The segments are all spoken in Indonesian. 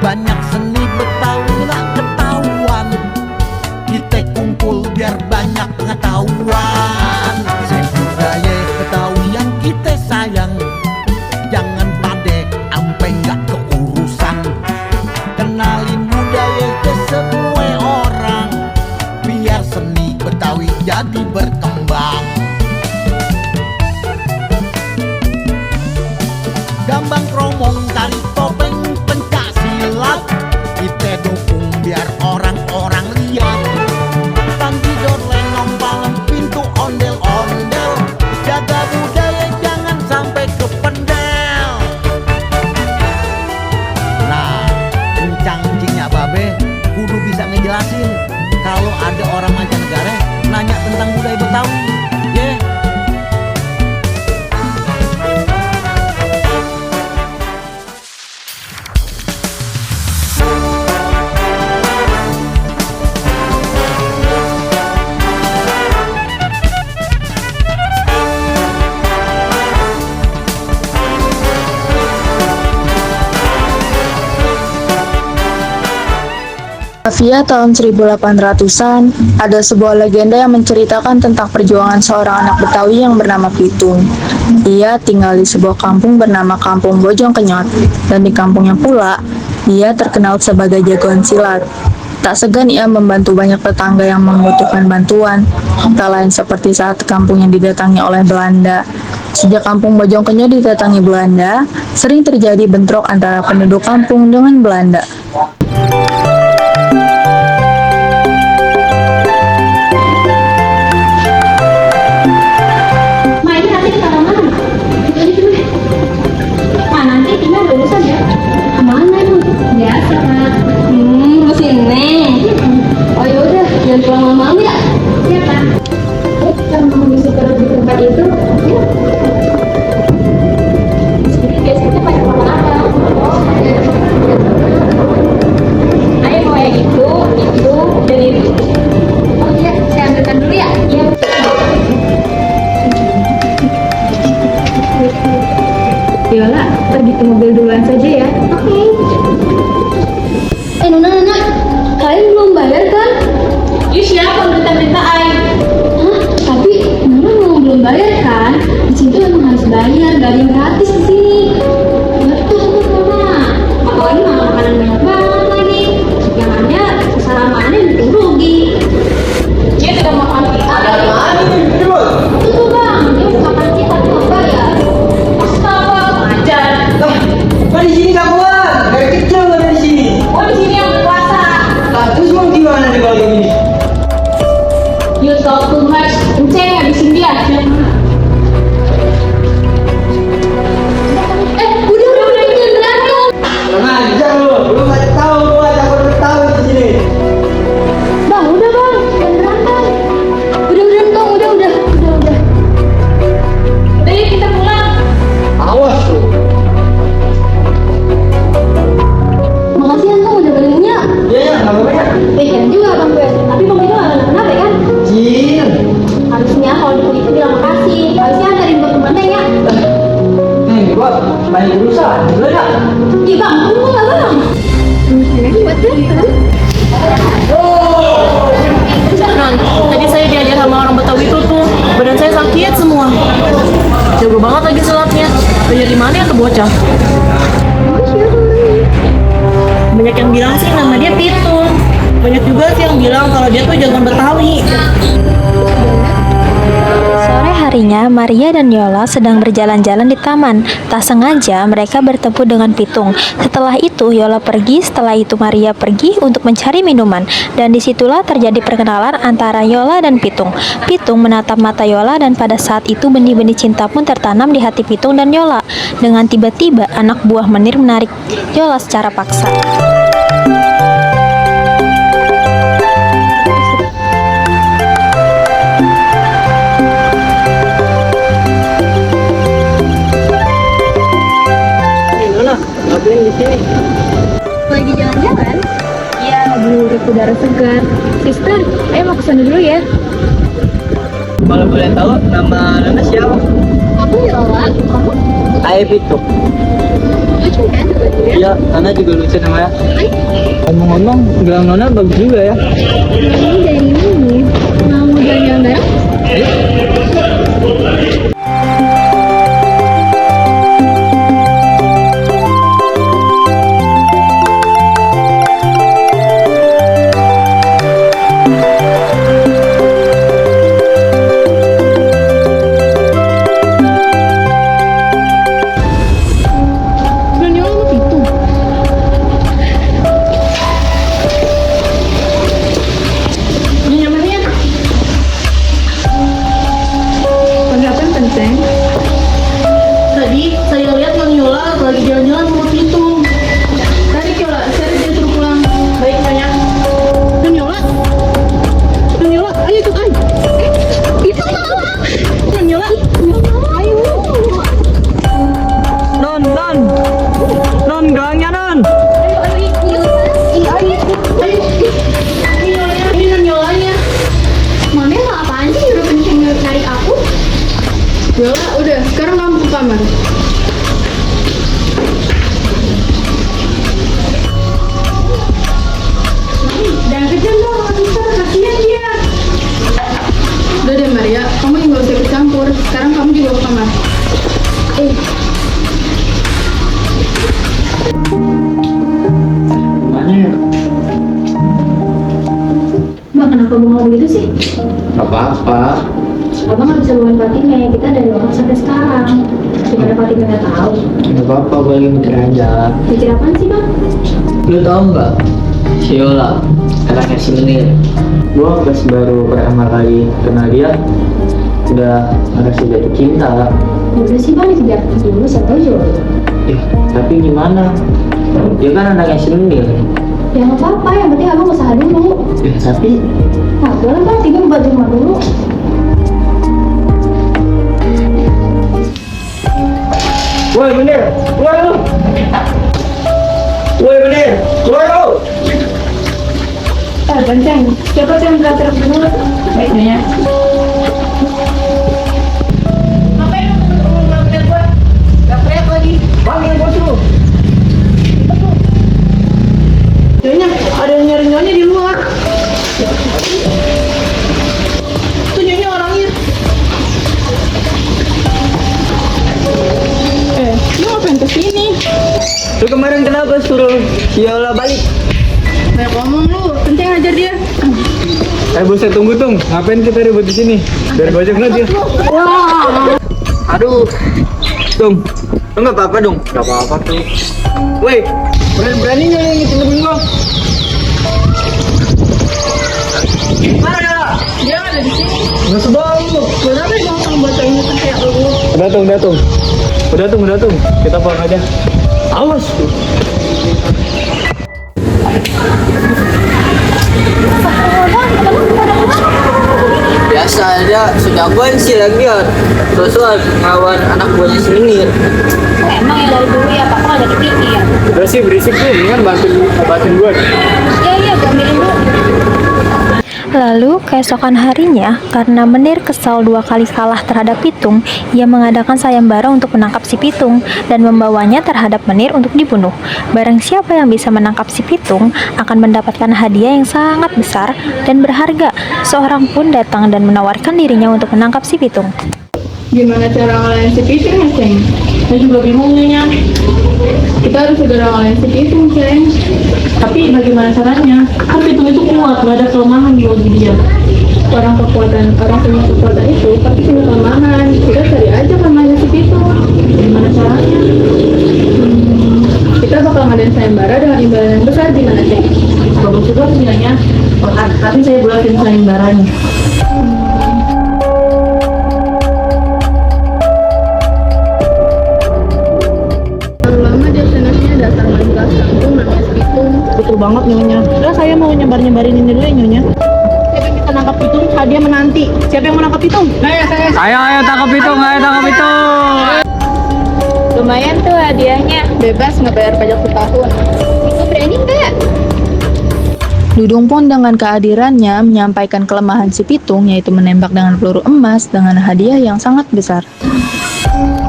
banyak seni Betawi nggak ketahuan. Kita kumpul biar banyak pengetahuan. Seni budaya Betawi yang kita sayang, jangan pade ampe nggak keurusan. Kenalin budaya ke semua orang, biar seni Betawi jadi berkembang. Gambang kromong, tari topeng, pencak silat, kita dukung biar orang-orang lihat. Tanjidor, lenong, palem, pintu, ondel-ondel, jaga budaya jangan sampai kependel. Nah, kencang-kencingnya babe kudu bisa ngejelasin kalau ada orang mancanegara nanya tentang budaya Betawi. Yeah. Via tahun 1800-an, ada sebuah legenda yang menceritakan tentang perjuangan seorang anak Betawi yang bernama Pitung. Ia tinggal di sebuah kampung bernama Kampung Bojong Kenyot, dan di kampungnya pula, ia terkenal sebagai jagoan silat. Tak segan ia membantu banyak tetangga yang membutuhkan bantuan, tak lain seperti saat kampung yang didatangi oleh Belanda. Sejak Kampung Bojong Kenyot didatangi Belanda, sering terjadi bentrok antara penduduk kampung dengan Belanda. Oh yaudah, jangan pulang malam ya. Iya kan? Kan kamu bisa terus di tempat itu. Ya. Di sini biasanya banyak orang apa? Ayo mau yang itu, dan itu. Oh iya, saya ambilkan dulu ya. Iya. Yola, pergi ke mobil duluan saja ya. Oke. Nona, kalian belum bayar kan? Ya siapa minta air? Hah? Tapi Nona belum bayar kan? Di situ emang harus bayar, gak ada yang gratis di sini. Betul Nona. Apalagi makanan banyak banget lagi. Yang ada kesalamatannya bikin rugi. Dia tidak makan kita. Ada apaan ini? Itu bang, dia mau makan kita tuh bayar. Astaga, ngajar. Kok di sini gak buat? Dari kecil gak ada di sini. Oh di sini yang puasa. Lah terus mau gimana nih kalau gini? You talk too much. Enceng habisin dia. Udah jangan berantem. Tenang aja lu gak tahu gua ada orang tahu di sini. Bang, udah bang, jangan berantem. Udah. Udah yuk kita pulang. Awas lu. Makasih ya Tong udah beli minyak. Iya, gak apa-apa ya. Jangan juga bang gue. Tapi bang itu gak kenapa ya kan? Jin. Harusnya kalau di itu bilang makasih. Harusnya antarin gue kemana ya? Gua banyak urusan. Boleh gak? Ih bang, kamu gak bang? Buat kan? Non, tadi saya diajar sama orang Betawi itu tuh, badan saya sakit semua. Jago banget lagi silatnya. Belajar di mana ya tuh bocah? Banyak yang bilang sih nama dia Pitung. Banyak juga sih yang bilang kalau dia tuh jagoan Betawi. Sore harinya, Maria dan Yola sedang berjalan-jalan di taman. Tak sengaja, mereka bertemu dengan Pitung. Setelah itu, Yola pergi, setelah itu Maria pergi untuk mencari minuman. Dan disitulah terjadi perkenalan antara Yola dan Pitung. Pitung menatap mata Yola dan pada saat itu benih-benih cinta pun tertanam di hati Pitung dan Yola. Dengan tiba-tiba, anak buah menir menarik Yola secara paksa. Ngapain di sini? Lagi jalan-jalan? Iya, beli udara segar. Sister, ayo mau kesana dulu ya. Kalau boleh tahu nama Nana siapa? Aku Yola, kamu? Aib itu. Lucu kan? Iya, Nona juga lucu namanya. Ngomong-ngomong, gelang Nona bagus juga ya. Ini dari ini. Mau jalan-jalan bareng? Tadi saya lihat Nyonya Yola lagi jalan-jalan sama Pitung. Tarik Yola, cari dia suruh pulang. Baik Nyonya. Nyonya Yola, Nyonya Yola, ayo ikut ay. Itu Nyonya Yola, ayo. Non, gelangnya Non. Ini Nyonya Yolanya. Mami mau apaan sih nyuruh kenceng narik aku? Yola, udah, sekarang kamu ke kamar. Jangan kejam dong sama Suster, kasihan dia. Udah deh Maria, kamu yang gak usah ikut campur. Sekarang kamu juga ke kamar. Mana ya? Mbak, kenapa bengong begitu sih? Gak apa-apa. Abang nggak bisa bawain Fatimah ya, kita dari orang sampai sekarang. Gimana Fatimah nggak tahu? Gak apa-apa, boleh mikir aja. Mikir apaan sih bang? Lu tau nggak? Si Yola, anaknya si Menir. Gua pas baru pertama kali kenal dia, udah ngerasa jatuh cinta. Udah sih bang, biar dulu saya tahu juga. Tapi gimana? Dia kan anaknya si Menir. Ya nggak apa-apa, yang penting abang usaha dulu. Tapi Nah, boleh bang, tinggal buat rumah dulu. woi Menir, keluar lu. Woi Menir, keluar lu. Kenceng, siapa sih yang belajar dulu? Baik Nyonya. Ngapain lu ngambil gua? Gak teriak lagi. Panggil bos lu. Nyonya, ada yang nyari Nyonya di luar. Tuh Nyonya orangnya. Lu ngapain kesini? Lu kemarin kenapa suruh si Yola balik? Banyak ngomong lu, kenceng ajar dia. Buset, tunggu tung. Ngapain kita ribut di sini? Biar gojek aja. Aduh. Tung, lu nggak apa-apa dong? Nggak apa-apa tuh. Woi, berani-beraninya yang ngitungin gua. Mana ya? Dia ada di sini. Nggak sebal lu. Kenapa yang ngomong baca ini kayak lu? Udah tung. Kita pulang aja. Awas. Biasa aja, sejagoan sih lagi ya. Terus ngelawan anak buahnya si Menir. Emang ya dari dulu ya, papa ada dipikir. Udah sih berisik tuh, mendingan bantuin gue. Iya, gue ambilin dulu. Lalu, keesokan harinya, karena Menir kesal 2 kali kalah terhadap Pitung, ia mengadakan sayembara untuk menangkap si Pitung dan membawanya terhadap Menir untuk dibunuh. Barang siapa yang bisa menangkap si Pitung akan mendapatkan hadiah yang sangat besar dan berharga. Seorang pun datang dan menawarkan dirinya untuk menangkap si Pitung. Gimana cara ngalahin si Pitung ya, Ceng? Saya juga bingung Nyonya. Kita harus segera ngalahin si Pitung, Ceng. Tapi bagaimana caranya? Kan Pitung itu kuat, gak ada kelemahan di bagi dia. Orang punya kekuatan itu pasti punya kelemahan. Kita cari aja kelemahannya si Pitung. Gimana caranya? Kita bakal ngadain sayembara dengan imbalan yang besar, gimana, Ceng? Bagus juga sih Nyonya. Tapi saya buatin sayembaranya. Lama dia senangnya datang lagi kelas kampung namanya Pitung. Betul banget Nyonya. Udah saya mau nyebarin ini dulu ya Nyonya. Siapa yang bisa nangkap Pitung, hadiah menanti. Siapa yang mau nangkap Pitung? Saya. Ayo tangkap Pitung. Lumayan tuh hadiahnya. Bebas nggak bayar pajak setahun. Itu berani nggak? Dudung pun dengan kehadirannya menyampaikan kelemahan si Pitung, yaitu menembak dengan peluru emas dengan hadiah yang sangat besar.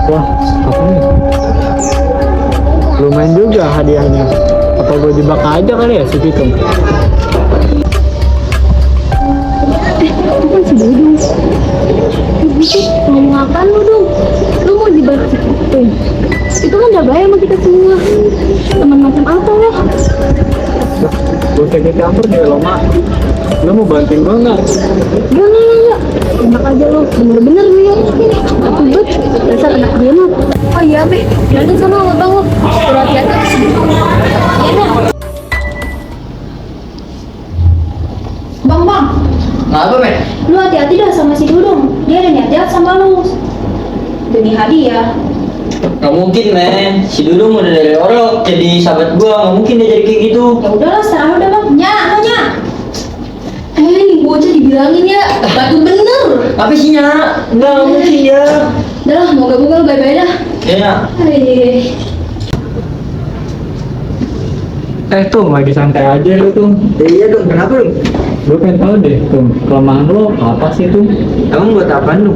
Wah, apa nih? lumayan juga hadiahnya. Apa gue jebak aja kali ya si Pitung? Bukan si Dudung. Ngomong apaan lu, Dung? Lu mau dibalik si Pitung? Itu kan udah bahaya sama kita semua. Teman macam apa lo? Gue ikut campur deh lo, Mak. Lo mau bantuin gue nggak? Enggak. Enak aja lo, bener-bener lu ya. Aku bet, dasar anak dia lo. Oh iya, Be. Nanti sama lo bang lo. Hati-hati. Bang. Ngapa, Men? Lu hati-hati dah sama si Dudung. Dia ada niat jahat sama lu. Demi hadiah. Gak mungkin, Men. Si Dudung udah dari Orok jadi sahabat gua. Gak mungkin dia jadi kayak gitu. Ya udahlah, sekarang udah bang. Nya. Ini bocah dibilangin ya, batu bener. Apa sih, Nya? Nggak mungkin ya. Udah lah, moga-moga lu bye-bye dah. Ya. Hai. Tuh lagi santai aja lu tuh. Iya dong, kenapa lu? Gue pengen tahu deh tuh, kelemahan lo apa sih tuh? Emang buat apaan lu?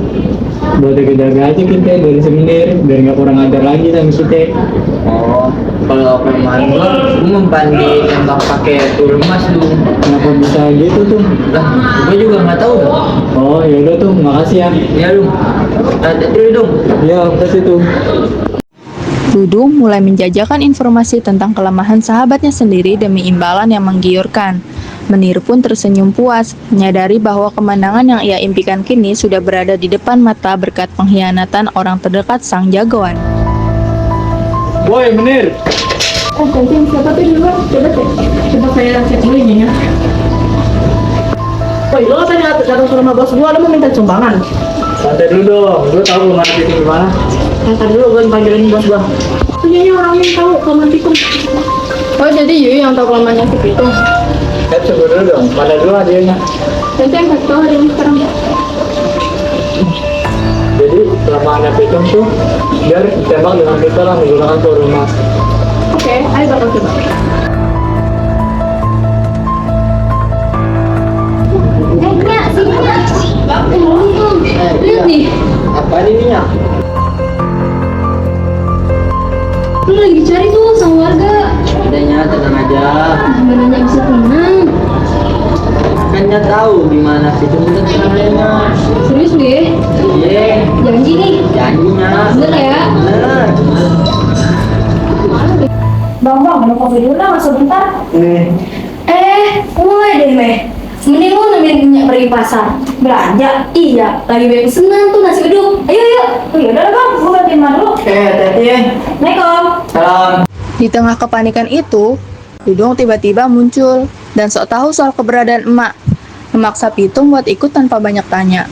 Buat jaga aja kita dari seminir, biar nggak kurang ajar lagi sama kita. Oh, kalau kelemahan gue mempan ditembak pakai peluru emas lu. Kenapa bisa gitu tuh? Lah, gue juga nggak tahu dah. Oh, yaudah tuh, makasih ya. Iya lu. Hati-hati dong. Iya, makasih tuh. Dudung mulai menjajakan informasi tentang kelemahan sahabatnya sendiri demi imbalan yang menggiurkan. Menir pun tersenyum puas, menyadari bahwa kemenangan yang ia impikan kini sudah berada di depan mata berkat pengkhianatan orang terdekat sang jagoan. Boy, Menir. Kuncing siapa tuh di luar? Coba saya cek dulu ininya. Woi, lo katanya datang ke rumah bos gua, lo mau minta sumbangan? Santai dulu dong, gue tahu kelemahan itu gimana. Ntar dulu gue panggilin bos gua. Punyanya orang yang tahu kelemahan Pitung. Oh, jadi Yui yang tahu kelemahannya si Pitung. Tunggu dulu dong, mana dulu hadiahnya? Nanti yang kasih tau hadiahnya sekarang. Jadi kelemahannya Pitung tuh biar ditembak dengan kita lah menggunakan peluru emas. Oke, ayo bakal coba. Nya, sini Nya. Lihat nih, Apa ini Nya? lu lagi cari tuh sama warga. Adanya tenang aja. Gimana Nya bisa tenang? Kan Nya tahu di mana Pitung itu caranya. Serius lu ya? Iya, Janji nih. janjinya. Bener ya? Bener. Bang, mau kopi dulu lah, masuk bentar. Mulai deh, Meh. Mending lu nemenin Nya pergi pasar belanja. Iya, lagi banyak pesenan tuh nasi uduk. Ayo. Oh ya udah bang, gua gantiin mah dulu. Hati-hati ya. Assalamualaikum. Salam. Di tengah kepanikan itu, Dudung tiba-tiba muncul dan sok tahu soal keberadaan emak. Memaksa Pitung buat ikut tanpa banyak tanya.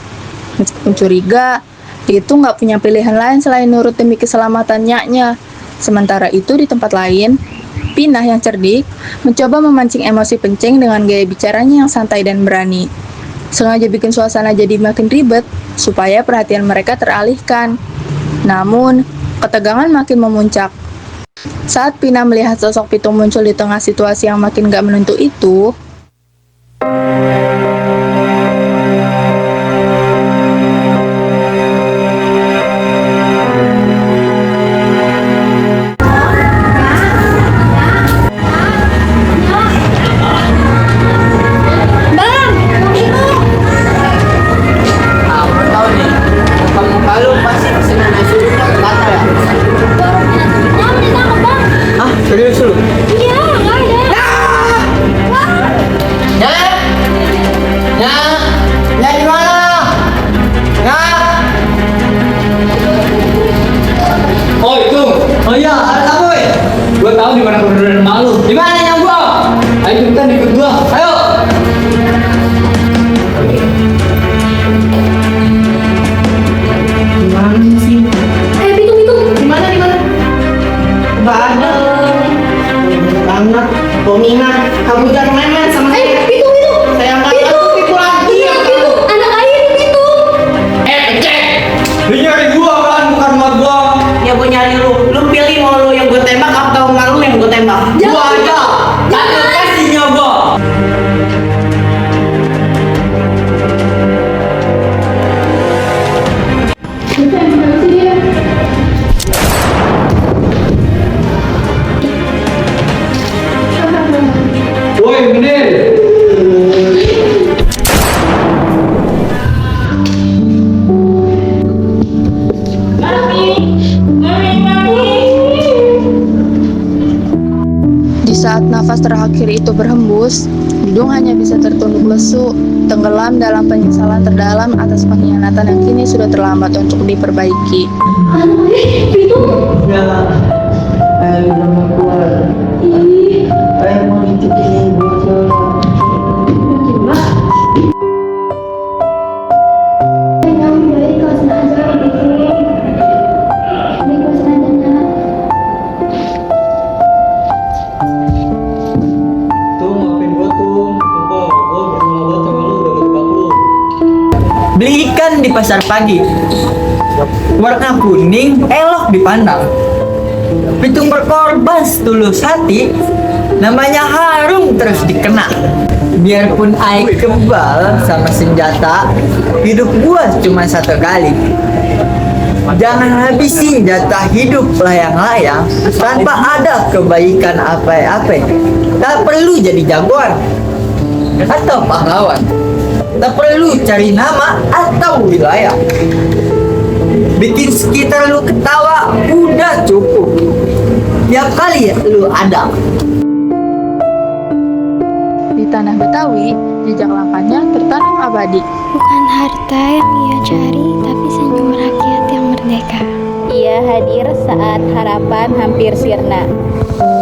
Meskipun curiga, Pitung nggak punya pilihan lain selain nurut demi keselamatan nyaknya. Sementara itu di tempat lain, Pinah yang cerdik mencoba memancing emosi Penceng dengan gaya bicaranya yang santai dan berani. Sengaja bikin suasana jadi makin ribet supaya perhatian mereka teralihkan. Namun, ketegangan makin memuncak. Saat Pinah melihat sosok Pitung muncul di tengah situasi yang makin gak menentu itu, serius lu? Iya, nggak ada. Nya di mana? Nya? Oh itu? Oh iya, ada apa weh? Gua tahu di mana kebenaran malu. Di mana Nya gua? Ayo cepetan ikut gua. Ayo. Gimana sih? Pitung. Di mana? Nggak ada. Banget. Pomina, kamu jangan main-main sama saya. Pitung. Saya nggak ada tipu lagi ya. Pitung, anak ayah ini Pitung. Cek. Lu nyari gua kan, bukan emak gua. Ya gue nyari lu. Lu pilih mau lu yang gue tembak atau emak lu yang gue tembak. Gua aja. Tanya kasihnya gua. Gede. Di saat nafas terakhir itu berhembus, Dudung hanya bisa tertunduk lesu, tenggelam dalam penyesalan terdalam atas pengkhianatan yang kini sudah terlambat untuk diperbaiki. Itu Ya, ayo udah mau keluar. Ayo mau dicuci botol. Tuh maafin gua tuh. Sumpah, gua bersalah banget sama lu udah ngejebak lu. Beli ikan di pasar pagi, warna kuning elok dipandang. Pitung berkorban setulus hati, namanya harum terus dikena. Biarpun aik kebal sama senjata, hidup gua cuma satu kali. Jangan habisin jatah hidup layang-layang tanpa ada kebaikan apa-apa. Tak perlu jadi jagoan atau pahlawan. Tak perlu cari nama atau wilayah. Bikin sekitar lu ketawa udah cukup. Tiap kali lu ada. Di tanah Betawi, jejak langkahnya tertanam abadi. Bukan harta yang ia cari, tapi senyum rakyat yang merdeka. Ia hadir saat harapan hampir sirna.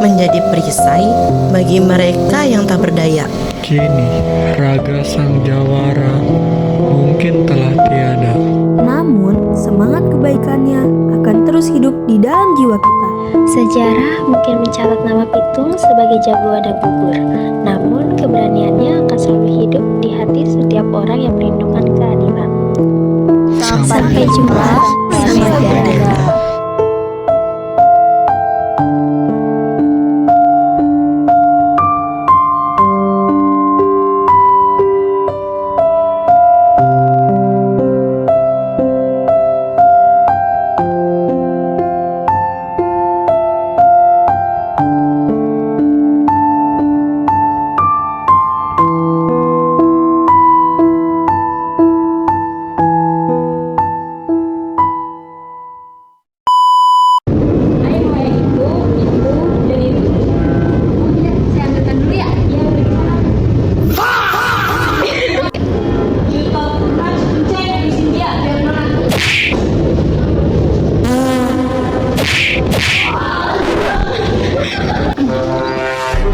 Menjadi perisai bagi mereka yang tak berdaya. Kini raga sang jawara mungkin telah tiada. Namun semangat kebaikannya akan terus hidup di dalam jiwa kita. Sejarah mungkin mencatat nama Pitung sebagai jagoan dan gugur, namun keberaniannya akan selalu hidup di hati setiap orang yang merindukan keadilan. Sampai jumpa. Negara.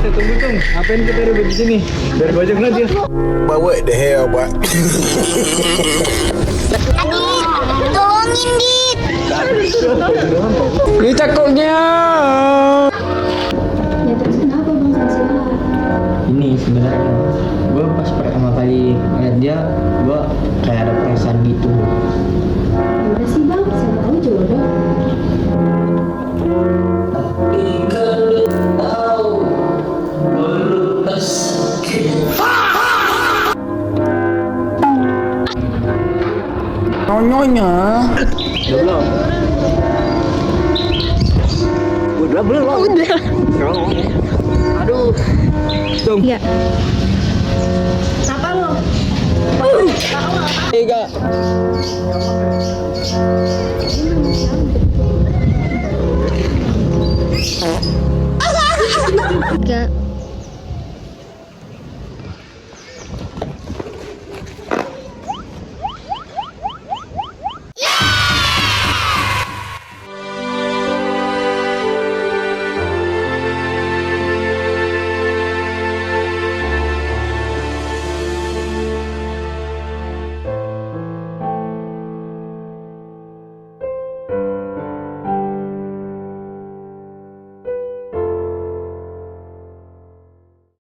Tunggu Tung, ngapain kita ribet di sini? Biar gua ajak aja. But what the hell, boy? Tolongin, Dit! Ini cakoknya. ya terus kenapa Bang Sansila? Ini sebenarnya gue pas pertama kali ngeliat dia, gue kayak ada perasaan gitu. Udah sih Bang, siapa tahu jodoh. Nonyonya. Udah belum? Udah. Aduh. Tung. Iya. Apa lo? 3.